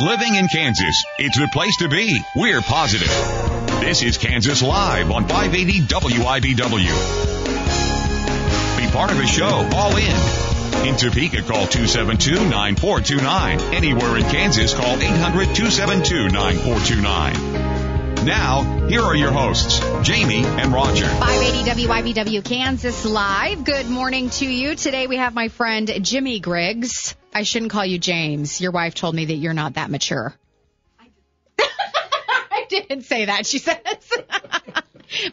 Living in Kansas, it's the place to be. We're positive. This is Kansas Live on 580 WIBW. Be part of the show. Call in. In Topeka, call 272-9429. Anywhere in Kansas, call 800-272-9429. Now, here are your hosts, Jamie and Roger. 580 WIBW Kansas Live. Good morning to you. Today we have my friend Jimmy Griggs. I shouldn't call you James. Your wife told me that you're not that mature. I didn't say that, she says.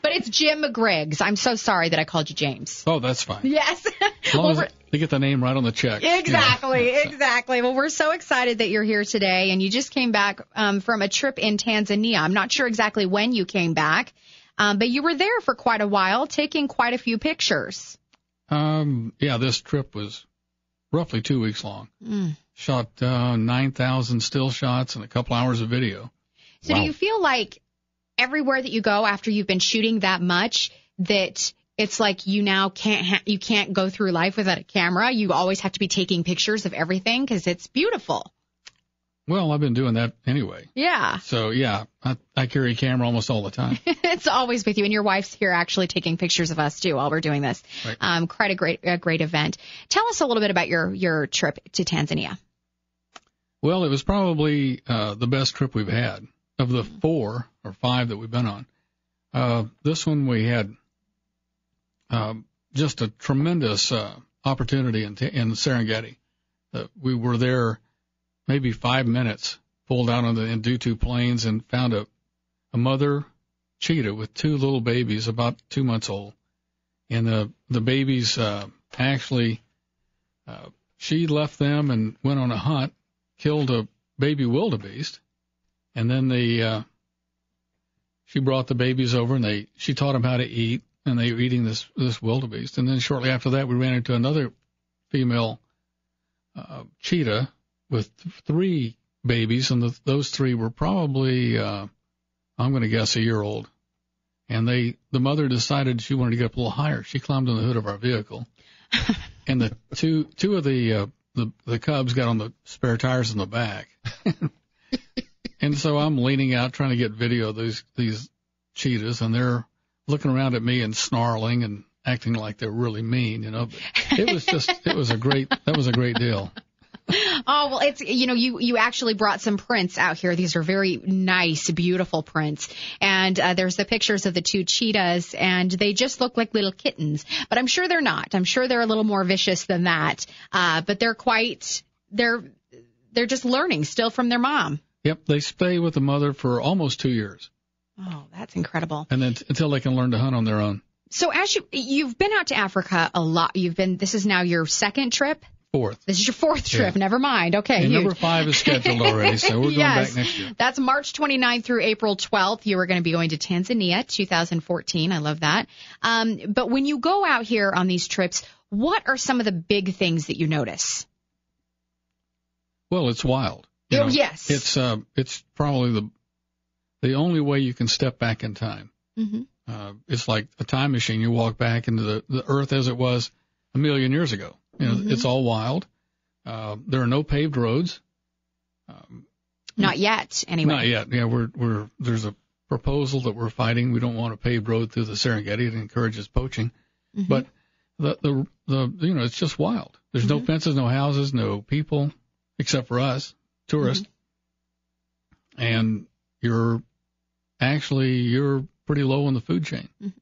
But it's Jim Griggs. I'm so sorry that I called you James. Oh, that's fine. Yes. As long as they get the name right on the check. Exactly, exactly. Well, we're so excited that you're here today, and you just came back from a trip in Tanzania. I'm not sure exactly when you came back, but you were there for quite a while, taking quite a few pictures. This trip was roughly 2 weeks long. Shot 9,000 still shots and a couple hours of video. So Do you feel like everywhere that you go after you've been shooting that much that it's like you now can't go through life without a camera? You always have to be taking pictures of everything because it's beautiful. Well, I've been doing that anyway. Yeah. So, I carry a camera almost all the time. It's always with you. And your wife's here actually taking pictures of us, too, while we're doing this. Right. Quite a great event. Tell us a little bit about your trip to Tanzania. Well, it was probably the best trip we've had. Of the 4 or 5 that we've been on, this one we had just a tremendous opportunity in Serengeti. We were there maybe 5 minutes, pulled out on the Ndutu plains and found a mother cheetah with 2 little babies about 2 months old. And the babies she left them and went on a hunt, killed a baby wildebeest. And then she brought the babies over and she taught them how to eat, and they were eating this wildebeest. And then shortly after that, we ran into another female cheetah with 3 babies, and those 3 were probably, I'm going to guess, a year old. And the mother decided she wanted to get up a little higher. She climbed on the hood of our vehicle, and the two of the cubs got on the spare tires in the back. And so I'm leaning out trying to get video of these cheetahs, and they're looking around at me and snarling and acting like they're really mean, But that was a great deal. Oh, well, it's, you actually brought some prints out here. These are very nice, beautiful prints. And there's the pictures of the 2 cheetahs, and they just look like little kittens. But I'm sure they're not. I'm sure they're a little more vicious than that. But they're just learning still from their mom. Yep, they stay with the mother for almost 2 years. Oh, that's incredible. And then until they can learn to hunt on their own. So as you've been out to Africa a lot, this is now your 2nd trip? 4th. This is your 4th trip. Yeah. Never mind. Okay. And number 5 is scheduled already, so we're going back next year. That's March 29th through April 12th. You are going to be going to Tanzania, 2014. I love that. But when you go out here on these trips, what are some of the big things that you notice? Well, it's wild. Yes. It's probably the only way you can step back in time. Mm-hmm. It's like a time machine. You walk back into the earth as it was a million years ago. Mm-hmm. It's all wild. There are no paved roads. Not yet, anyway. Not yet. Yeah, there's a proposal that we're fighting. We don't want a paved road through the Serengeti. It encourages poaching. Mm-hmm. But it's just wild. There's no fences, no houses, no people, except for us, tourists. Mm-hmm. And you're pretty low on the food chain. Mm-hmm.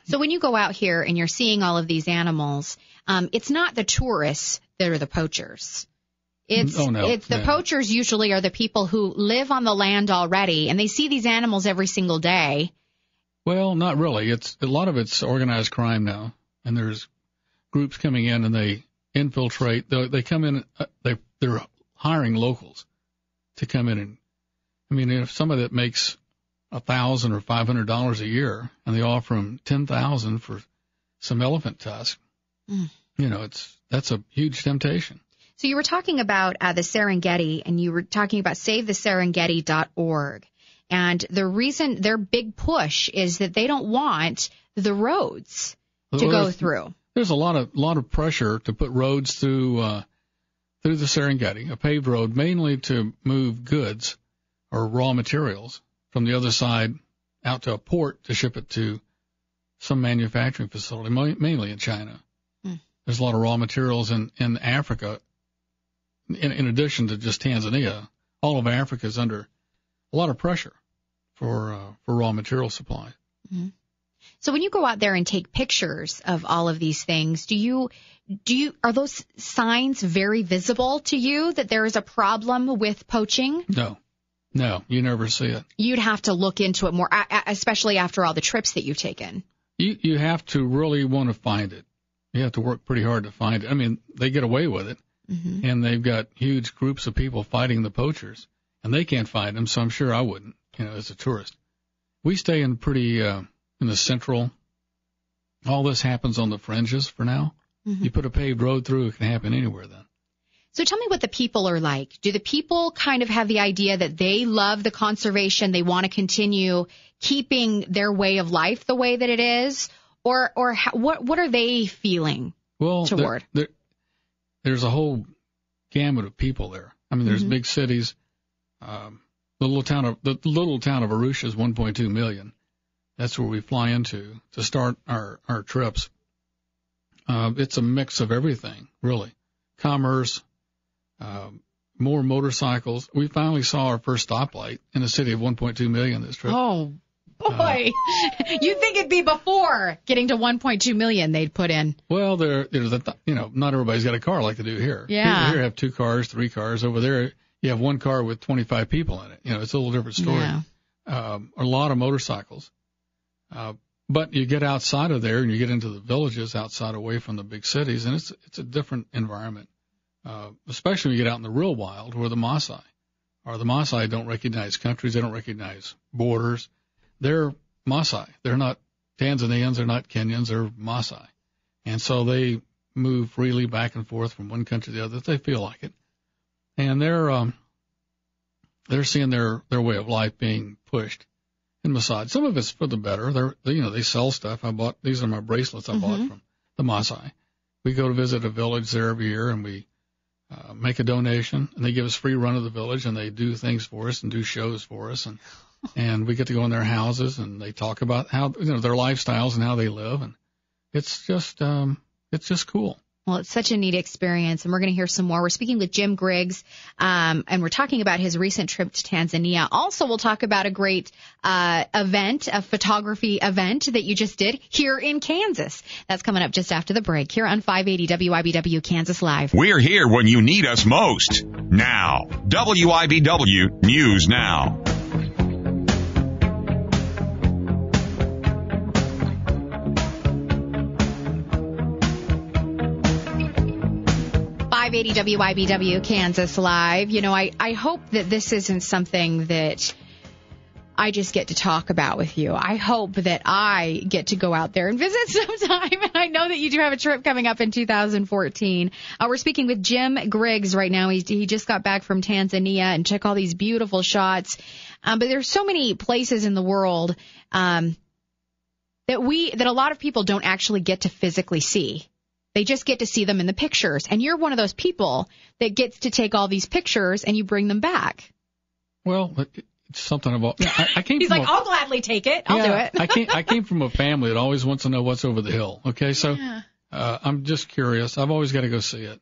So when you go out here and you're seeing all of these animals, it's not the tourists that are the poachers. It's the poachers usually are the people who live on the land already, and they see these animals every single day. Well, not really. A lot of it's organized crime now, and there's groups coming in and they infiltrate. They come in. They're hiring locals to come in, and if somebody that makes $1,000 or $500 a year, and they offer them $10,000 for some elephant tusk, that's a huge temptation. So you were talking about the Serengeti, and you were talking about SaveTheSerengeti.org. And the reason their big push is that they don't want the roads to go through. There's a lot of pressure to put roads through through the Serengeti, a paved road mainly to move goods or raw materials from the other side out to a port to ship it to some manufacturing facility, mainly in China. There's a lot of raw materials in Africa. In addition to just Tanzania, all of Africa is under a lot of pressure for raw material supply. Mm-hmm. So when you go out there and take pictures of all of these things, are those signs very visible to you that there is a problem with poaching? No, you never see it. You'd have to look into it more, especially after all the trips that you've taken. You have to really want to find it. You have to work pretty hard to find it. I mean, they get away with it, and they've got huge groups of people fighting the poachers, and they can't find them, so I'm sure I wouldn't, as a tourist. We stay in pretty in the central. All this happens on the fringes for now. You put a paved road through, it can happen anywhere then. So tell me what the people are like. Do the people kind of have the idea that they love the conservation, they want to continue keeping their way of life the way that it is, or what are they feeling toward? There's a whole gamut of people there. I mean, there's big cities. The little town of Arusha is 1.2 million. That's where we fly into to start our trips. It's a mix of everything, really. Commerce, more motorcycles. We finally saw our first stoplight in a city of 1.2 million this trip. Oh, boy. You'd think it'd be before getting to 1.2 million they'd put in. Well, not everybody's got a car like they do here. Yeah. People here have 2 cars, 3 cars. Over there, you have 1 car with 25 people in it. It's a little different story. Yeah. A lot of motorcycles. But you get outside of there and you get into the villages outside away from the big cities, and it's a different environment, especially when you get out in the real wild where the Maasai are. The Maasai don't recognize countries. They don't recognize borders. They're Maasai. They're not Tanzanians. They're not Kenyans. They're Maasai. And so they move freely back and forth from one country to the other if they feel like it. And they're seeing their way of life being pushed and massaged. Some of it's for the better. They sell stuff. These are my bracelets I bought from the Maasai. We go to visit a village there every year, and we make a donation, and they give us free run of the village, and they do things for us and do shows for us, and we get to go in their houses, and they talk about how their lifestyles and how they live, and it's just cool. Well, it's such a neat experience, and we're going to hear some more. We're speaking with Jim Griggs, and we're talking about his recent trip to Tanzania. Also, we'll talk about a great a photography event that you just did here in Kansas. That's coming up just after the break here on 580 WIBW Kansas Live. We're here when you need us most. Now, WIBW News Now. 580 WIBW Kansas Live. I hope that this isn't something that I just get to talk about with you. I hope that I get to go out there and visit sometime. And I know that you do have a trip coming up in 2014. We're speaking with Jim Griggs right now. He just got back from Tanzania and took all these beautiful shots. But there's so many places in the world that a lot of people don't actually get to physically see. They just get to see them in the pictures. And you're one of those people that gets to take all these pictures and you bring them back. Well, it's something about. I came. He's like, I'll gladly take it. I'll do it. I came from a family that always wants to know what's over the hill. Okay, so I'm just curious. I've always got to go see it.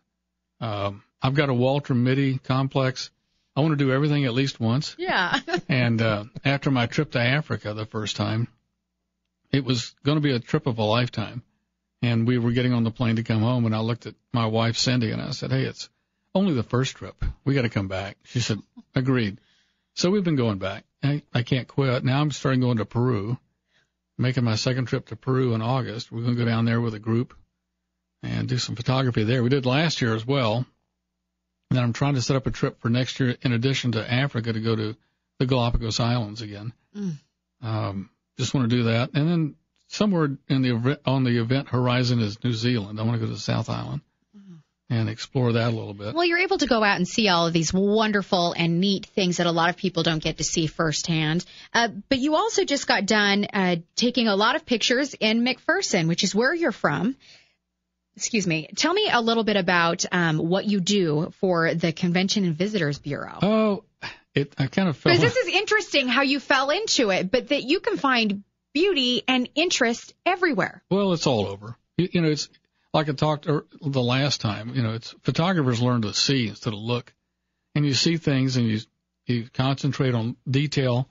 I've got a Walter Mitty complex. I want to do everything at least once. Yeah. And after my trip to Africa the first time, it was going to be a trip of a lifetime. And we were getting on the plane to come home, and I looked at my wife, Cindy, and I said, hey, it's only the first trip. We got to come back. She said, agreed. So we've been going back. I can't quit. Now I'm starting going to Peru, making my second trip to Peru in August. We're going to go down there with a group and do some photography there. We did last year as well. And then I'm trying to set up a trip for next year in addition to Africa to go to the Galapagos Islands again. Just want to do that. And then somewhere on the event horizon is New Zealand. I want to go to the South Island and explore that a little bit. Well, you're able to go out and see all of these wonderful and neat things that a lot of people don't get to see firsthand. But you also just got done taking a lot of pictures in McPherson, which is where you're from. excuse me. Tell me a little bit about what you do for the Convention and Visitors Bureau. Oh, I kind of fell. Because this is interesting how you fell into it, but that you can find beauty and interest everywhere. Well, it's all over. You know, it's like I talked the last time. You know, it's photographers learn to see instead of look, and you see things and you concentrate on detail,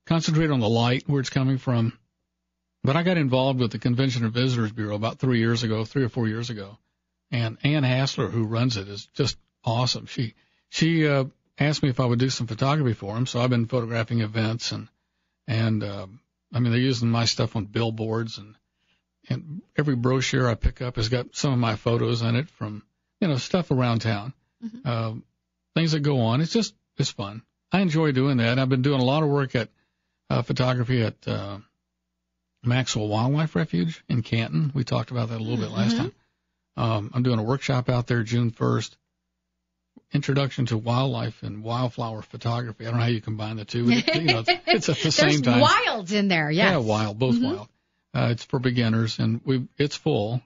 concentrate on the light, where it's coming from. But I got involved with the Convention and Visitors Bureau about 3 or 4 years ago, and Ann Hassler, who runs it, is just awesome. She asked me if I would do some photography for them, so I've been photographing events and I mean, they're using my stuff on billboards, and every brochure I pick up has got some of my photos in it from, you know, stuff around town, things that go on. It's fun. I enjoy doing that. I've been doing a lot of work at photography at Maxwell Wildlife Refuge in Canton. We talked about that a little bit last time. I'm doing a workshop out there June 1st. Introduction to wildlife and wildflower photography. I don't know how you combine the two. But, you know, it's at the same time. There's wilds in there, yes. Yeah, wild, both wild. It's for beginners, and it's full.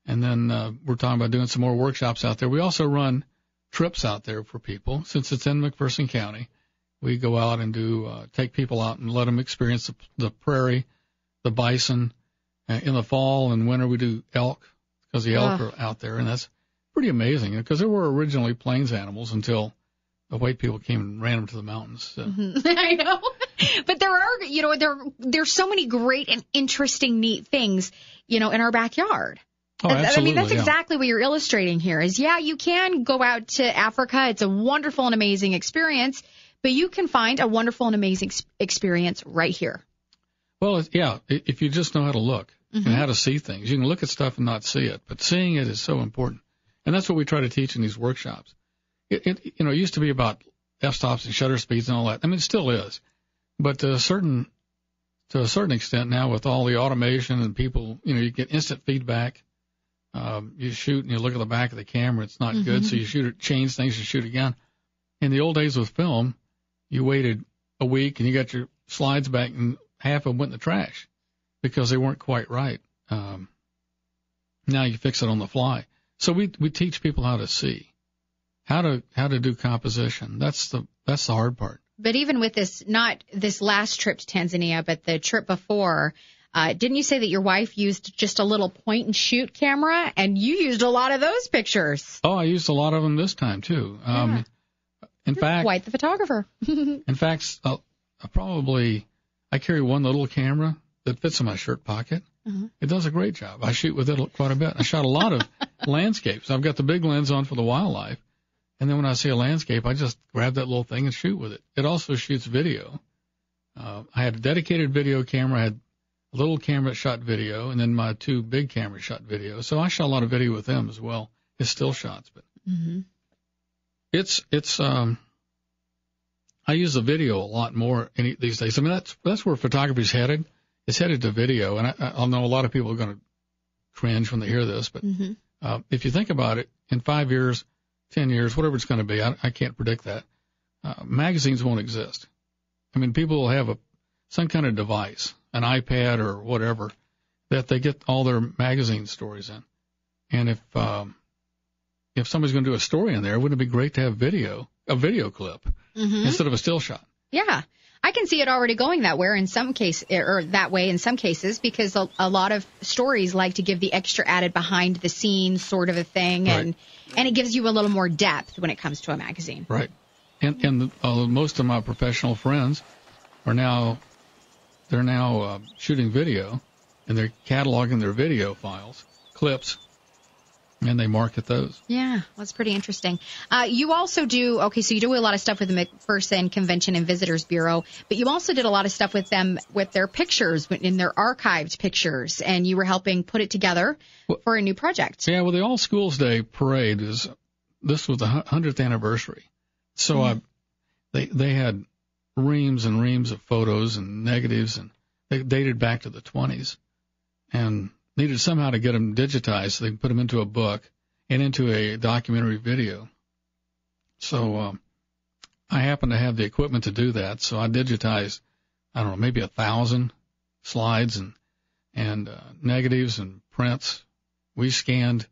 And then we're talking about doing some more workshops out there. We also run trips out there for people. Since it's in McPherson County, we go out and take people out and let them experience the prairie, the bison. In the fall and winter, we do elk, because the elk are out there, and that's pretty amazing, because there were originally plains animals until the white people came and ran them to the mountains. So. I know. But there are, you know, there's so many great and interesting, neat things, you know, in our backyard. Oh, absolutely, I mean, that's exactly what you're illustrating here is, yeah, you can go out to Africa. It's a wonderful and amazing experience, but you can find a wonderful and amazing experience right here. Well, yeah, if you just know how to look and how to see things. You can look at stuff and not see it, but seeing it is so important. And that's what we try to teach in these workshops. It used to be about f-stops and shutter speeds and all that. I mean, it still is. But to a certain extent now, with all the automation and people, you know, you get instant feedback. You shoot and you look at the back of the camera, it's not good. So you shoot it, change things, you shoot again. In the old days with film, you waited a week and you got your slides back and half of them went in the trash because they weren't quite right. Now you fix it on the fly. So we teach people how to see, how to do composition. That's the hard part. But even with this, not this last trip to Tanzania, but the trip before, didn't you say that your wife used just a little point and shoot camera, and you used a lot of those pictures? Oh, I used a lot of them this time too. Yeah. In fact, quite the photographer. In fact, I carry one little camera that fits in my shirt pocket. It does a great job. I shoot with it quite a bit. I shot a lot of landscapes. I've got the big lens on for the wildlife. And then when I see a landscape, I just grab that little thing and shoot with it. It also shoots video. I had a dedicated video camera. I had a little camera that shot video, and then my two big cameras shot video. So I shot a lot of video with them as well. It's still shots, but I use the video a lot more these days. I mean, that's where photography's headed. It's headed to video, and I'll know a lot of people are going to cringe when they hear this, but if you think about it, in 5 years, 10 years, whatever it's going to be, I can't predict that. Magazines won't exist. I mean, people will have some kind of device, an iPad or whatever, that they get all their magazine stories in. And if somebody's going to do a story in there, wouldn't it be great to have a video clip instead of a still shot? Yeah. I can see it already going that way in some cases, because a lot of stories like to give the extra added behind the scenes sort of a thing, right. and it gives you a little more depth when it comes to a magazine. Right. And most of my professional friends they're now shooting video, and they're cataloging their video files, clips, and they market those. Yeah, that's pretty interesting. You also do, so you do a lot of stuff with the McPherson Convention and Visitors Bureau, but you also did a lot of stuff with them with their pictures, in their archived pictures, and you were helping put it together for a new project. Yeah, well, the All Schools Day parade this was the 100th anniversary. So they had reams and reams of photos and negatives, and they dated back to the 20s. And needed somehow to get them digitized so they can put them into a book and into a documentary video. So I happen to have the equipment to do that, so I digitized, I don't know, maybe 1,000 slides and negatives and prints We scanned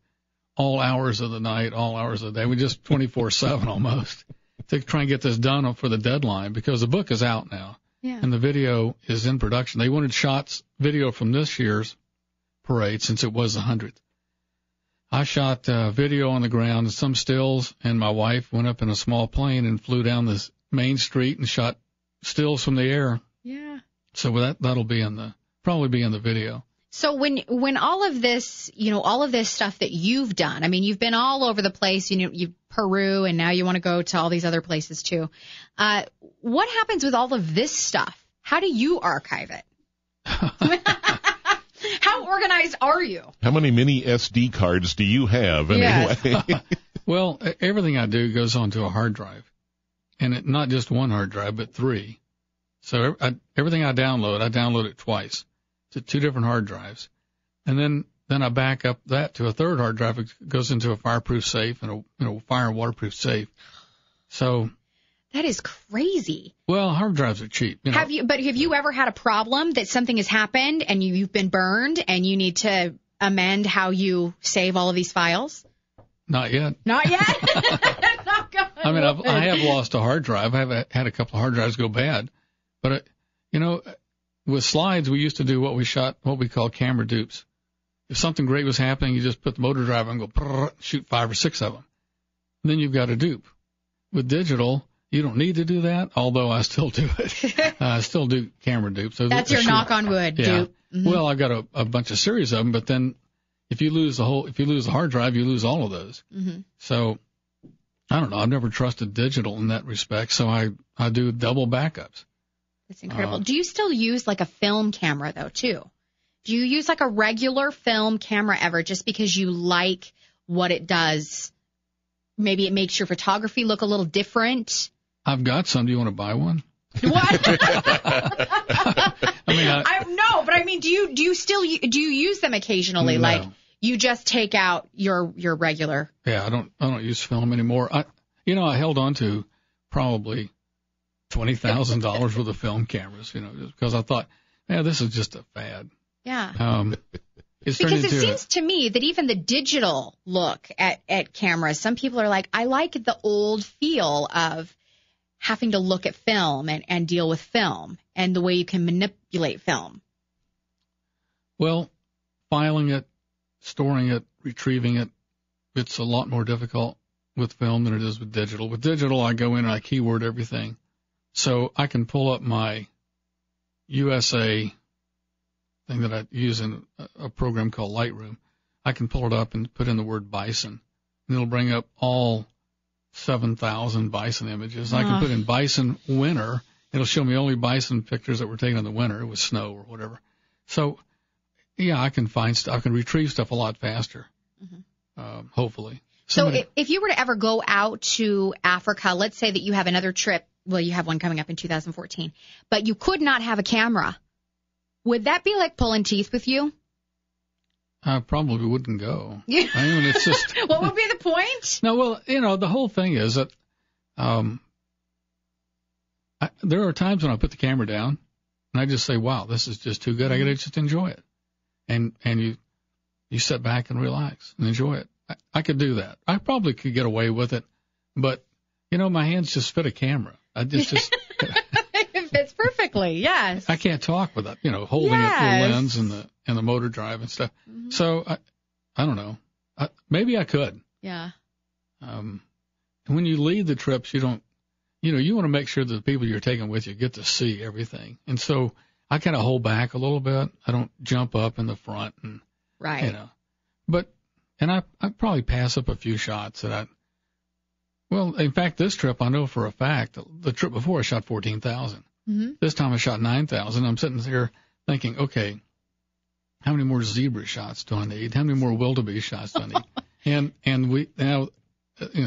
all hours of the night, all hours of the day. We just 24/7 almost to try and get this done for the deadline because the book is out now. Yeah. And the video is in production. They wanted video from this year's parade since it was the 100th. I shot video on the ground and some stills, and my wife went up in a small plane and flew down this main street and shot stills from the air. Yeah. So that'll be probably be in the video. So when all of this, all of this stuff that you've done, I mean, you've been all over the place, you Peru, and now you want to go to all these other places too. What happens with all of this stuff? How do you archive it? How organized are you? How many mini SD cards do you have anyway? Yes. Well, everything I do goes onto a hard drive, and not just one hard drive, but 3. So everything I download it twice to 2 different hard drives, and then I back up that to a third hard drive. It goes into a fireproof safe and a fire and waterproof safe. So that is crazy. Well, hard drives are cheap. Have you ever had a problem that something has happened and you've been burned and you need to amend how you save all of these files? Not yet. Not yet? Not good. I mean, I have lost a hard drive. I have had a couple of hard drives go bad. But, with slides, we used to do what we call camera dupes. If something great was happening, you just put the motor drive on and go, shoot 5 or 6 of them. And then you've got a dupe. With digital, you don't need to do that, although I still do it. I still do camera dupes. So that's your knock on wood dupe. Mm-hmm. Well, I've got a bunch of series of them, but then if you lose the hard drive, you lose all of those. Mm-hmm. So I don't know. I've never trusted digital in that respect, so I do double backups. That's incredible. Do you still use like a film camera though too? Do you use like a regular film camera ever just because you like what it does? Maybe it makes your photography look a little different. I've got some. Do you want to buy one? What? I mean, do you use them occasionally? No. Like you just take out your regular. Yeah, I don't use film anymore. I held on to probably $20,000 worth of film cameras, just because I thought, this is just a fad. Yeah. Because it seems to me that even the digital look at cameras, some people are like, I like the old feel of having to look at film and deal with film and the way you can manipulate film. Well, filing it, storing it, retrieving it, it's a lot more difficult with film than it is with digital. With digital, I go in and I keyword everything. So I can pull up my USA thing that I use in a program called Lightroom. I can pull it up and put in the word bison, and it'll bring up all 7,000 bison images. I can put in bison winter. It'll show me only bison pictures that were taken in the winter with snow or whatever. So, yeah, I can find stuff. I can retrieve stuff a lot faster, hopefully. So if you were to ever go out to Africa, let's say that you have another trip. Well, you have one coming up in 2014, but you could not have a camera. Would that be like pulling teeth with you? I probably wouldn't go. Yeah. I mean, it's just. What would be the point? No, well, the whole thing is that there are times when I put the camera down and I just say, wow, this is just too good. I got to just enjoy it. And you sit back and relax and enjoy it. I could do that. I probably could get away with it, but my hands just fit a camera. I just it fits perfectly. Yes. I can't talk without, holding it the lens and the motor drive and stuff. Mm-hmm. So I don't know. Maybe I could. Yeah. When you lead the trips, you don't, you want to make sure that the people you're taking with you get to see everything. And so I kind of hold back a little bit. I don't jump up in the front and, right. And I probably pass up a few shots well, in fact, this trip, I know for a fact, the trip before I shot 14,000. Mm-hmm. This time I shot 9,000. I'm sitting here thinking, okay, how many more zebra shots do I need? How many more wildebeest shots do I need? and we now,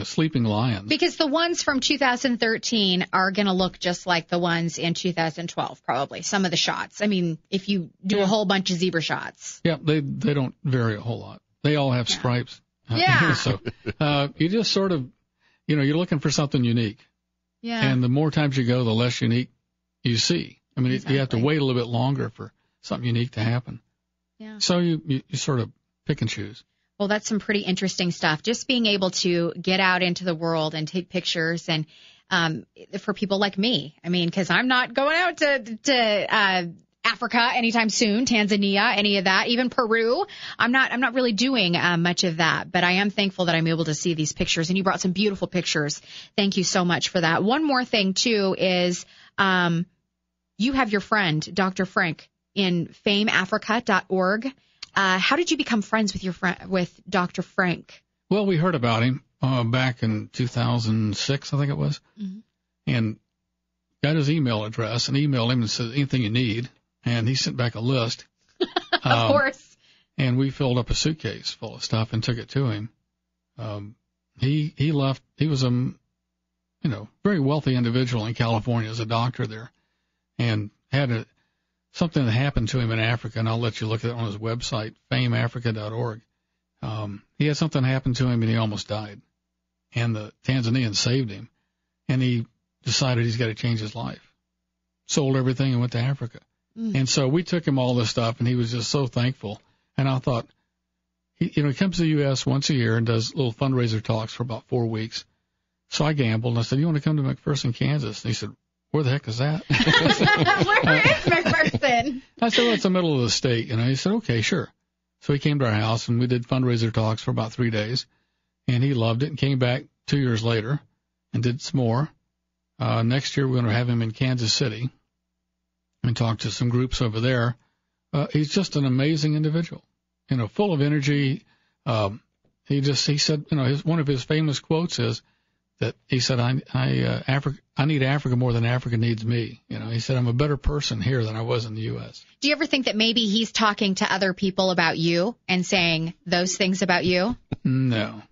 sleeping lions. Because the ones from 2013 are going to look just like the ones in 2012, probably. Some of the shots. I mean, if you do a whole bunch of zebra shots. Yeah, they don't vary a whole lot. They all have stripes. Yeah. So you just sort of, you're looking for something unique. Yeah. And the more times you go, the less unique you see. I mean, exactly. You have to wait a little bit longer for something unique to happen. Yeah. So you sort of pick and choose. Well, that's some pretty interesting stuff. Just being able to get out into the world and take pictures, and for people like me, I mean, because I'm not going out to Africa anytime soon, Tanzania, any of that, even Peru. I'm not really doing much of that, but I am thankful that I'm able to see these pictures, and you brought some beautiful pictures. Thank you so much for that. One more thing too is you have your friend, Dr. Frank, in fameafrica.org. How did you become friends with Dr. Frank? Well, we heard about him back in 2006, I think it was, and got his email address and emailed him and said, anything you need. And he sent back a list. Of course. And we filled up a suitcase full of stuff and took it to him. He left. He was a, very wealthy individual in California as a doctor there, and had something that happened to him in Africa. And I'll let you look at it on his website, fameafrica.org. He had something happen to him and he almost died. And the Tanzanians saved him. And he decided he's got to change his life. Sold everything and went to Africa. And so we took him all this stuff, and he was just so thankful. And I thought, he comes to the U.S. once a year and does little fundraiser talks for about 4 weeks. So I gambled, and I said, you want to come to McPherson, Kansas? And he said, where the heck is that? Where is McPherson? I said, well, it's the middle of the state. He said, okay, sure. So he came to our house, and we did fundraiser talks for about 3 days. And he loved it and came back 2 years later and did some more. Next year, we're going to have him in Kansas City and talk to some groups over there. He's just an amazing individual, full of energy. He said, one of his famous quotes is that he said, I need Africa more than Africa needs me. He said, I'm a better person here than I was in the U.S. Do you ever think that maybe he's talking to other people about you and saying those things about you? No,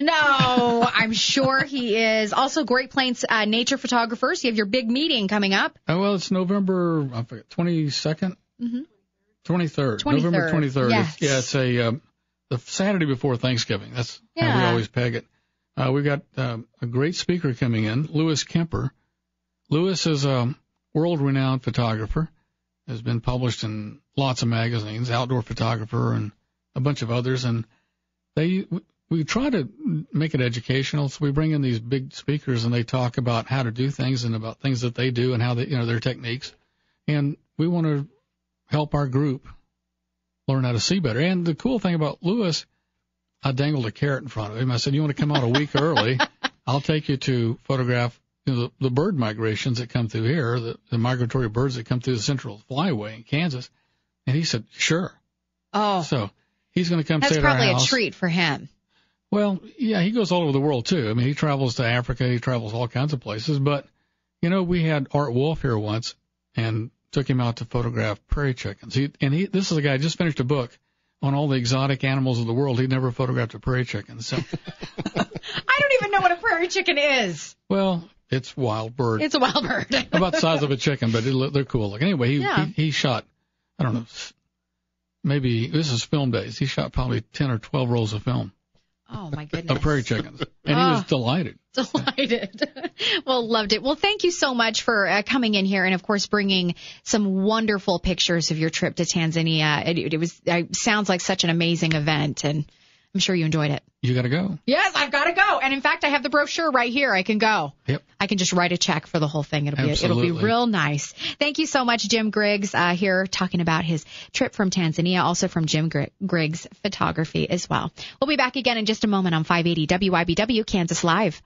I'm sure he is. Also, Great Plains nature photographers, you have your big meeting coming up. Oh, well, it's November 22nd? 23rd. November 23rd. Yes. It's the Saturday before Thanksgiving. That's how we always peg it. We've got a great speaker coming in, Lois Kemper. Lois is a world-renowned photographer, has been published in lots of magazines, outdoor photographer and a bunch of others. And we try to make it educational. So we bring in these big speakers and they talk about how to do things and about things that they do and how they, their techniques. And we want to help our group learn how to see better. And the cool thing about Lewis, I dangled a carrot in front of him. I said, you want to come out a week early? I'll take you to photograph the bird migrations that come through here, the migratory birds that come through the Central Flyway in Kansas. And he said, sure. Oh. So he's going to come stay at our house. That's probably a treat for him. Well, yeah, he goes all over the world, too. I mean, he travels to Africa. He travels all kinds of places. But, we had Art Wolf here once and took him out to photograph prairie chickens. This is a guy who just finished a book on all the exotic animals of the world. He'd never photographed a prairie chicken. So I don't even know what a prairie chicken is. Well, it's a wild bird. It's a wild bird. About the size of a chicken, but they're cool. Anyway, he shot, I don't know, maybe this is film days. He shot probably 10 or 12 rolls of film. Oh, my goodness. Of prairie chickens. And he was delighted. Delighted. Well, loved it. Well, thank you so much for coming in here and, of course, bringing some wonderful pictures of your trip to Tanzania. It sounds like such an amazing event, and I'm sure you enjoyed it. You got to go. Yes, I've got to go. And, in fact, I have the brochure right here. I can go. Yep. I can just write a check for the whole thing. It'll be real nice. Thank you so much, Jim Griggs, here talking about his trip from Tanzania, also from Jim Griggs Photography as well. We'll be back again in just a moment on 580 WIBW Kansas Live.